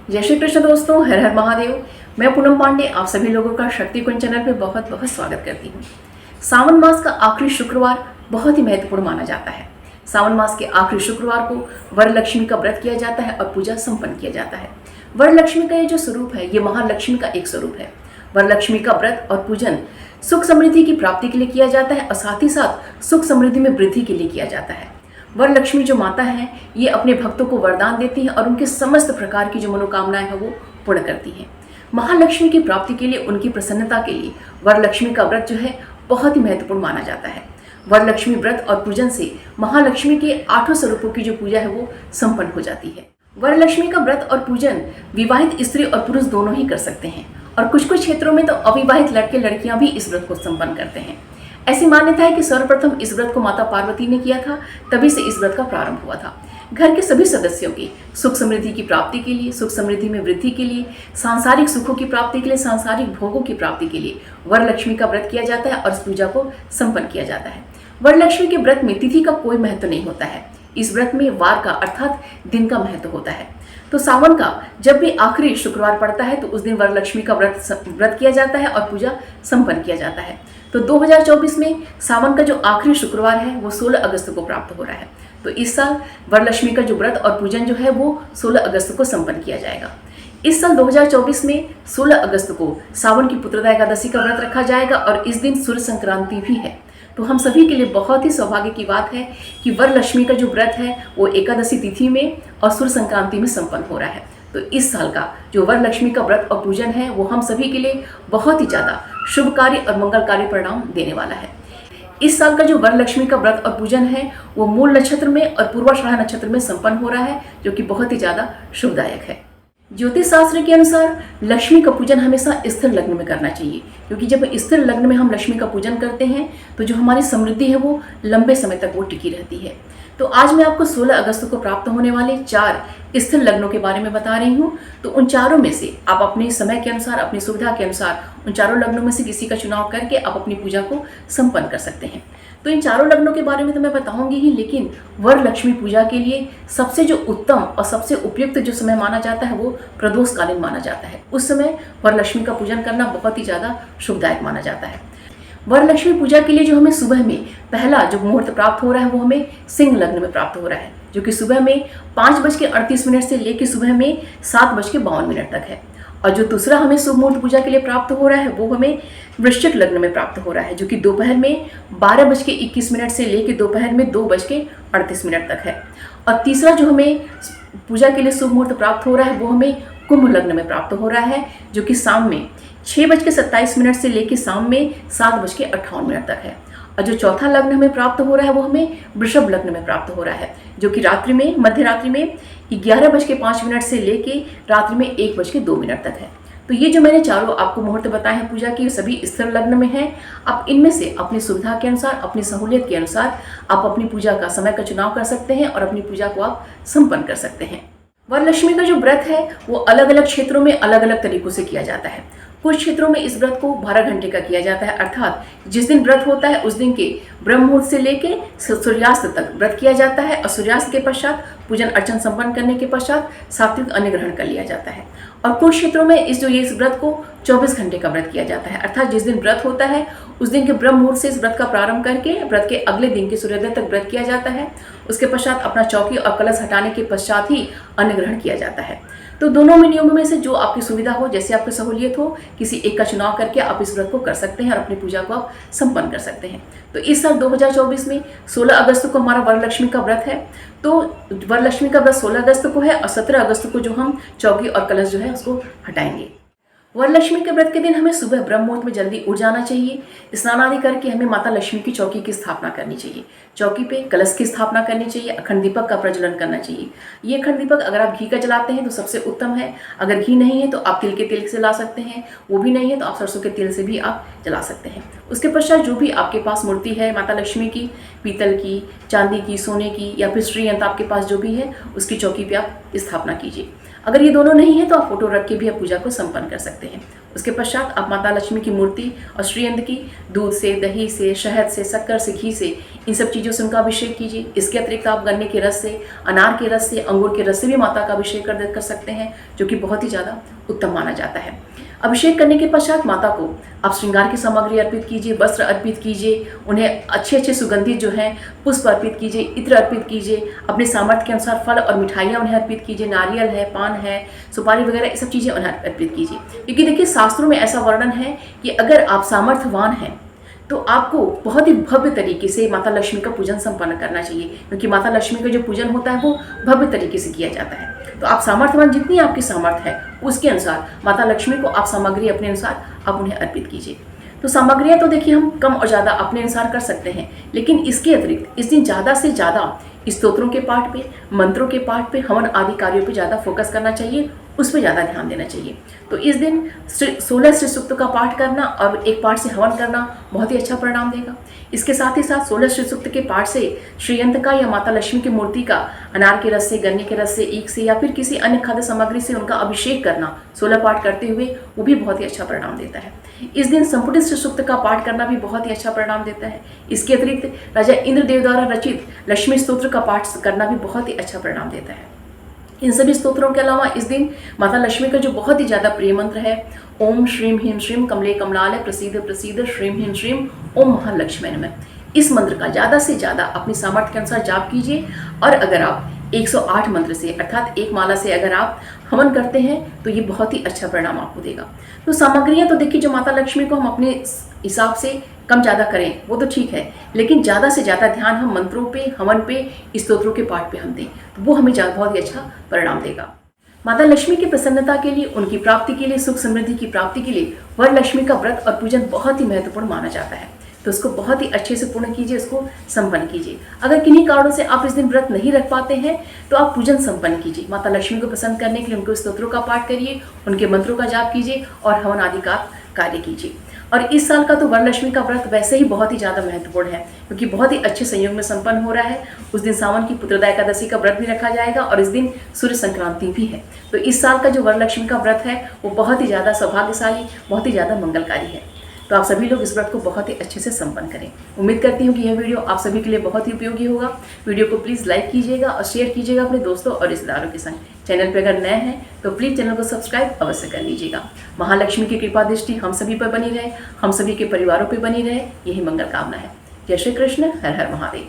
जय श्री कृष्ण दोस्तों, हर हर महादेव। मैं पूनम पांडे आप सभी लोगों का शक्ति कुंज चैनल पे बहुत बहुत स्वागत करती हूँ। सावन मास का आखिरी शुक्रवार बहुत ही महत्वपूर्ण माना जाता है। सावन मास के आखिरी शुक्रवार को वरलक्ष्मी का व्रत किया जाता है और पूजा संपन्न किया जाता है। वरलक्ष्मी का ये जो स्वरूप है, ये महालक्ष्मी का एक स्वरूप है। वरलक्ष्मी का व्रत और पूजन सुख समृद्धि की प्राप्ति के लिए किया जाता है और साथ ही साथ सुख समृद्धि में वृद्धि के लिए किया जाता है। वरलक्ष्मी जो माता है, ये अपने भक्तों को वरदान देती हैं और उनके समस्त प्रकार की जो मनोकामनाएं हैं वो पूर्ण करती हैं। महालक्ष्मी की प्राप्ति के लिए, उनकी प्रसन्नता के लिए वरलक्ष्मी का व्रत जो है बहुत ही महत्वपूर्ण माना जाता है। वरलक्ष्मी व्रत और पूजन से महालक्ष्मी के 8 स्वरूपों की जो पूजा है वो संपन्न हो जाती है। वरलक्ष्मी का व्रत और पूजन विवाहित स्त्री और पुरुष दोनों ही कर सकते हैं और कुछ कुछ क्षेत्रों में तो अविवाहित लड़के लड़कियां भी इस व्रत को संपन्न करते हैं। ऐसी मान्यता है कि सर्वप्रथम इस व्रत को माता पार्वती ने किया था, तभी से इस व्रत का प्रारंभ हुआ था। घर के सभी सदस्यों की सुख समृद्धि की प्राप्ति के लिए, सुख समृद्धि में वृद्धि के लिए, सांसारिक सुखों की प्राप्ति के लिए, सांसारिक भोगों की प्राप्ति के लिए वरलक्ष्मी का व्रत किया जाता है और इस पूजा को संपन्न किया जाता है। वरलक्ष्मी के व्रत में तिथि का कोई महत्व नहीं होता है। इस व्रत में वार का अर्थात दिन का महत्व होता है। तो सावन का जब भी आखिरी शुक्रवार पड़ता है तो उस दिन वरलक्ष्मी का व्रत किया जाता है और पूजा संपन्न किया जाता है। तो 2024 में सावन का जो आखिरी शुक्रवार है वो 16 अगस्त को प्राप्त हो रहा है। तो इस साल वरलक्ष्मी का जो व्रत और पूजन जो है वो 16 अगस्त को संपन्न किया जाएगा। इस साल 2024 में 16 अगस्त को सावन की पुत्रदा एकादशी का व्रत रखा जाएगा और इस दिन सूर्य संक्रांति भी है। तो हम सभी के लिए बहुत ही सौभाग्य की बात है कि वरलक्ष्मी का जो व्रत है वो एकादशी तिथि में और सूर्य संक्रांति में संपन्न हो रहा है। तो इस साल का जो वरलक्ष्मी का व्रत और पूजन है वो हम सभी के लिए बहुत ही ज़्यादा शुभकारी और मंगलकारी परिणाम देने वाला है। इस साल का जो वरलक्ष्मी का व्रत और पूजन है वो मूल नक्षत्र में और पूर्वाषाढ़ा नक्षत्र में संपन्न हो रहा है, जो कि बहुत ही ज़्यादा शुभदायक है। ज्योतिष शास्त्र के अनुसार लक्ष्मी का पूजन हमेशा स्थिर लग्न में करना चाहिए, क्योंकि जब स्थिर लग्न में हम लक्ष्मी का पूजन करते हैं तो जो हमारी समृद्धि है वो लंबे समय तक वो टिकी रहती है। तो आज मैं आपको 16 अगस्त को प्राप्त होने वाले 4 स्थिर लग्नों के बारे में बता रही हूँ। तो उन चारों में से आप अपने समय के अनुसार, अपनी सुविधा के अनुसार उन चारों लग्नों में से किसी का चुनाव करके आप अपनी पूजा को संपन्न कर सकते हैं। तो इन चारों लग्नों के बारे में तो मैं बताऊंगी ही, लेकिन वरलक्ष्मी पूजा के लिए सबसे जो उत्तम और सबसे उपयुक्त जो समय माना जाता है वो प्रदोषकालीन माना जाता है। उस समय वरलक्ष्मी का पूजन करना बहुत ही ज़्यादा शुभदायक माना जाता है। वरलक्ष्मी पूजा के लिए जो हमें सुबह में पहला जो मुहूर्त प्राप्त हो रहा है वो हमें सिंह लग्न में प्राप्त हो रहा है, जो कि सुबह में 5:38 से लेकर सुबह में 7:52 तक है। और जो दूसरा हमें शुभ मुहूर्त पूजा के लिए प्राप्त हो रहा है वो हमें वृश्चिक लग्न में प्राप्त हो रहा है, जो कि दोपहर में 12:21 से लेकर दोपहर में 2:38 तक है। और तीसरा जो हमें पूजा के लिए शुभ मुहूर्त प्राप्त हो रहा है वो हमें कुंभ लग्न में प्राप्त हो रहा है, जो कि शाम में 6:27 से लेकर शाम में 7:58 तक है। और जो चौथा लग्न हमें प्राप्त हो रहा है वो हमें वृषभ लग्न में प्राप्त हो रहा है, जो कि रात्रि में मध्य रात्रि में 11:05 से लेके रात्रि में 1:02 तक है। तो ये जो मैंने चारों आपको मुहूर्त बताए हैं पूजा की, सभी स्थिर लग्न में हैं। आप इनमें से अपनी सुविधा के अनुसार, अपनी सहूलियत के अनुसार आप अपनी पूजा का समय का चुनाव कर सकते हैं और अपनी पूजा को आप संपन्न कर सकते हैं। वरलक्ष्मी का जो व्रत है वो अलग अलग क्षेत्रों में अलग अलग तरीकों से किया जाता है। कुछ क्षेत्रों में इस व्रत को 12 घंटे का किया जाता है, अर्थात जिस दिन व्रत होता है उस दिन के ब्रह्म मुहूर्त से लेके सूर्यास्त तक व्रत किया जाता है और सूर्यास्त के पश्चात पूजन अर्चन संपन्न करने के पश्चात सात्विक अन्न ग्रहण कर लिया जाता है। और कुछ क्षेत्रों में इस व्रत को 24 घंटे का व्रत किया जाता है, अर्थात जिस दिन व्रत होता है उस दिन के ब्रह्म मुहूर्त से इस व्रत का प्रारंभ करके व्रत के अगले दिन के सूर्योदय तक व्रत किया जाता है। उसके पश्चात अपना चौकी और कलश हटाने के पश्चात ही अन्न ग्रहण किया जाता है। तो दोनों में नियमों में से जो आपकी सुविधा हो, जैसे आपकी सहूलियत हो, किसी एक का चुनाव करके आप इस व्रत को कर सकते हैं और अपनी पूजा को आप संपन्न कर सकते हैं। तो इस साल 2024 में 16 अगस्त को हमारा वरलक्ष्मी का व्रत है। तो वरलक्ष्मी का व्रत 16 अगस्त को है और 17 अगस्त को जो हम चौकी और कलश जो है उसको हटाएंगे। वरलक्ष्मी के व्रत के दिन हमें सुबह ब्रह्म मुहूर्त में जल्दी उठ जाना चाहिए। स्नान आदि करके हमें माता लक्ष्मी की चौकी की स्थापना करनी चाहिए। चौकी पे कलश की स्थापना करनी चाहिए। अखंड दीपक का प्रज्वलन करना चाहिए। ये अखंड दीपक अगर आप घी का जलाते हैं तो सबसे उत्तम है। अगर घी नहीं है तो आप तिल के तेल से जला सकते हैं, वो भी नहीं है तो आप सरसों के तेल से भी आप जला सकते हैं। उसके पश्चात जो भी आपके पास मूर्ति है माता लक्ष्मी की, पीतल की, चांदी की, सोने की या फिर श्रीयंत्र आपके पास जो भी है उसकी चौकी पे आप स्थापना कीजिए। अगर ये दोनों नहीं है तो आप फोटो रख के भी आप पूजा को संपन्न कर सकते हैं। उसके पश्चात आप माता लक्ष्मी की मूर्ति और श्रीयंत्र की दूध से, दही से, शहद से, शक्कर से, घी से इन सब चीज़ों से उनका अभिषेक कीजिए। इसके अतिरिक्त आप गन्ने के रस से, अनार के रस से, अंगूर के रस से भी माता का अभिषेक कर सकते हैं, जो कि बहुत ही ज़्यादा उत्तम माना जाता है। अभिषेक करने के पश्चात माता को आप श्रृंगार की सामग्री अर्पित कीजिए, वस्त्र अर्पित कीजिए, उन्हें अच्छे अच्छे सुगंधित जो हैं पुष्प अर्पित कीजिए, इत्र अर्पित कीजिए, अपने सामर्थ्य के अनुसार फल और मिठाइयाँ उन्हें अर्पित कीजिए, नारियल है, पान है, सुपारी वगैरह ये सब चीज़ें उन्हें अर्पित कीजिए। क्योंकि देखिए शास्त्रों में ऐसा वर्णन है कि अगर आप सामर्थ्यवान हैं तो आपको बहुत ही भव्य तरीके से माता लक्ष्मी का पूजन संपन्न करना चाहिए, क्योंकि माता लक्ष्मी का जो पूजन होता है वो भव्य तरीके से किया जाता है। तो आप सामर्थ्यवान, जितनी आपकी सामर्थ्य है उसके अनुसार माता लक्ष्मी को आप सामग्री अपने अनुसार आप उन्हें अर्पित कीजिए। तो सामग्रियाँ तो देखिए हम कम और ज़्यादा अपने अनुसार कर सकते हैं, लेकिन इसके अतिरिक्त इस दिन ज़्यादा से ज़्यादा स्तोत्रों के पाठ पे, मंत्रों के पाठ पे, हवन आदि कार्यों पे ज़्यादा फोकस करना चाहिए, उस पर ज़्यादा ध्यान देना चाहिए। तो इस दिन 16 श्री सूक्त का पाठ करना और एक पाठ से हवन करना बहुत ही अच्छा परिणाम देगा। इसके साथ ही साथ 16 श्री सूक्त के पाठ से श्रीयंत्र का या माता लक्ष्मी की मूर्ति का अनार के रस से, गन्ने के रस से, ईख से या फिर किसी अन्य खाद्य सामग्री से उनका अभिषेक करना 16 पाठ करते हुए, वो भी बहुत ही अच्छा परिणाम देता है। इस दिन संपुटित श्री सूक्त का पाठ करना भी बहुत ही अच्छा परिणाम देता है। इसके अतिरिक्त राजा इंद्रदेव द्वारा रचित लक्ष्मी स्तोत्र का पाठ करना भी बहुत ही अच्छा परिणाम देता है। इन सभी स्तोत्रों के अलावा इस दिन माता लक्ष्मी का जो बहुत ही ज़्यादा प्रिय मंत्र है, ओम श्रीम ह्रीम श्रीम कमले कमलालय प्रसीद प्रसीद श्रीम ह्रीम श्रीम ओम महालक्ष्मी नमः, इस मंत्र का ज़्यादा से ज़्यादा अपनी सामर्थ्य के अनुसार जाप कीजिए। और अगर आप 108 मंत्र से अर्थात एक माला से अगर आप हवन करते हैं तो ये बहुत ही अच्छा परिणाम आपको देगा। तो सामग्रियाँ तो देखिए जो माता लक्ष्मी को हम अपने हिसाब से कम ज़्यादा करें वो तो ठीक है, लेकिन ज़्यादा से ज़्यादा ध्यान हम मंत्रों पे, हवन पे, स्तोत्रों के पाठ पे हम दें तो वो हमें बहुत ही अच्छा परिणाम देगा। माता लक्ष्मी की प्रसन्नता के लिए, उनकी प्राप्ति के लिए, सुख समृद्धि की प्राप्ति के लिए वरलक्ष्मी का व्रत और पूजन बहुत ही महत्वपूर्ण माना जाता है। तो उसको बहुत ही अच्छे से पूर्ण कीजिए, उसको संपन्न कीजिए। अगर किन्हीं कारणों से आप इस दिन व्रत नहीं रख पाते हैं तो आप पूजन संपन्न कीजिए। माता लक्ष्मी को प्रसन्न करने के लिए उनके स्तोत्रों का पाठ करिए, उनके मंत्रों का जाप कीजिए और हवन आदि का कार्य कीजिए। और इस साल का तो वरलक्ष्मी का व्रत वैसे ही बहुत ही ज़्यादा महत्वपूर्ण है, क्योंकि बहुत ही अच्छे संयोग में संपन्न हो रहा है। उस दिन सावन की पुत्रदा एकादशी का व्रत भी रखा जाएगा और इस दिन सूर्य संक्रांति भी है। तो इस साल का जो वरलक्ष्मी का व्रत है वो बहुत ही ज़्यादा सौभाग्यशाली, बहुत ही ज़्यादा मंगलकारी है। तो आप सभी लोग इस व्रत को बहुत ही अच्छे से संपन्न करें। उम्मीद करती हूँ कि यह वीडियो आप सभी के लिए बहुत ही उपयोगी होगा। वीडियो को प्लीज़ लाइक कीजिएगा और शेयर कीजिएगा अपने दोस्तों और रिश्तेदारों के संग। चैनल पर अगर नए हैं तो प्लीज़ चैनल को सब्सक्राइब अवश्य कर लीजिएगा। महालक्ष्मी की कृपा दृष्टि हम सभी पर बनी रहे, हम सभी के परिवारों पर बनी रहे, यही मंगल कामना है। जय श्री कृष्ण, हर हर महादेव।